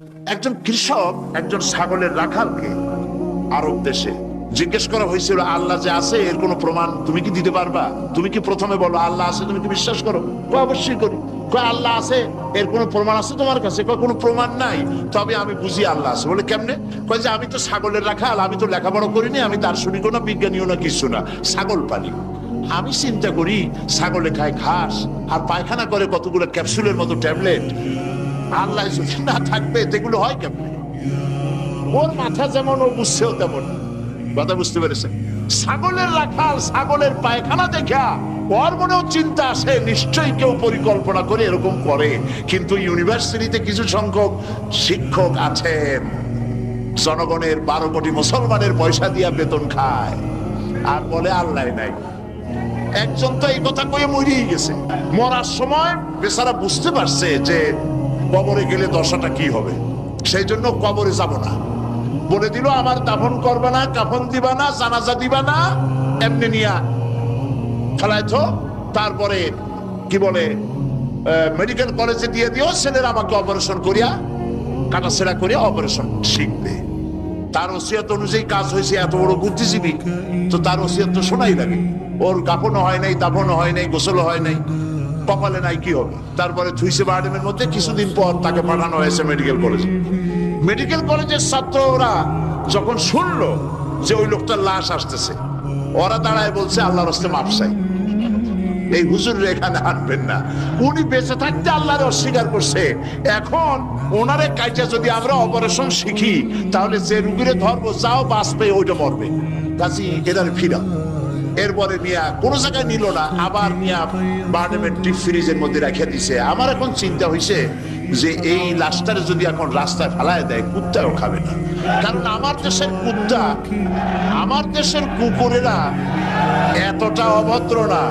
একজন কৃষক একজন ছাগলের রাখালকে আরব দেশে জিজ্ঞেস করা হয়েছিল, আল্লাহ যে আছে এর কোনো প্রমাণ তুমি কি দিতে পারবা? তুমি কি প্রথমে বলো আল্লাহ আছে, তুমি কি বিশ্বাস করো? অবশ্যই করি। আল্লাহ আছে এর কোনো প্রমাণ আছে তোমার কাছে? কোনো প্রমাণ নাই, তবে আমি বুঝি আল্লাহ আছে। বলে কেমনে? কয় যে আমি তো ছাগলের রাখাল, আমি তো লেখাপড়া করিনি, আমি দার্শনিকও না বিজ্ঞানীও না কিছু না, ছাগল পালি। আমি চিন্তা করি ছাগলে খায় ঘাস আর পায়খানা করে কতগুলো ক্যাপসুলের মতো ট্যাবলেট, আল্লাহ যদি না থাকবে এগুলো হয় কেমনে? ওর মাথা যেমন ও বুঝছেও তেমন। কথা বুঝতে পেরেছেন? ছাগলের রাখাল ছাগলের পায়খানা দেখা ওর মনেও চিন্তা আসে, নিশ্চয়ই কেউ পরিকল্পনা করে এরকম করে। কিন্তু ইউনিভার্সিটিতে কিছু সংখ্যক শিক্ষক আছেন জনগণের 12 কোটি মুসলমানের পয়সা দিয়া বেতন খায় আর বলে আল্লাহ নাই। একজন তো এই কথা কয়ে মরিয়ে গেছে। মরার সময় বেচারা বুঝতে পারছে যে কবরে গেলে দশাটা কি হবে, সেই জন্য কবরে যাব না। বলে দিল আমার দাফন করবে না, কাফন দিবা না, জানাজা দিবা না, এমনি নিয়া ফেলাইতো। তারপরে কি বলে মেডিকেল কলেজে দিয়ে দিও, ছেলেরা আমাকে অপারেশন করিয়া কাটাছেড়া করিয়া অপারেশন শিখবে। তার ওসিয়ত অনুযায়ী কাজ হয়েছে, এত বড় বুদ্ধিজীবী, তো তার ওসিয়ত তো শোনাই লাগে। ওর কাফনও হয় নাই, দাফনও হয় নাই, গোসলও হয় নাই, কপালে নাই, কি হবে? তারপরে থুইছে বার্ডেমের মধ্যে, কিছুদিন পর তাকে পাঠানো হয়েছে মেডিকেল কলেজে। মেডিকেল কলেজের ছাত্ররা যখন শুনলো যে ওই লোকটার লাশ আসতেছে, ওরা দাঁড়ায় বলছে আল্লাহর রাস্তে মাপ চাই, এই হুজুরের এখানে আনবেন না। উনি বেঁচে থাকতে আল্লাহর অস্বীকার করছে, এখন ওনারে কাজে যদি আমরা অপারেশন শিখি তাহলে যে রুগীরে ধরবো যাও বাঁচবে ওইটা মরবে, কাজী এদের ফিরা। এরপরে মিয়া কোনো জায়গায় নিল না, আবার মিয়া বার্ডেমের ডিপ ফ্রিজের মধ্যে রেখে দিছে। আমার এখন চিন্তা হয়েছে যে এই লাশটারে যদি এখন রাস্তায় ফেলায় দেয় কুত্তাও খাবে না, কারণ আমার দেশের কুত্তা, আমার দেশের কুকুরেরা এতটা অভদ্র না।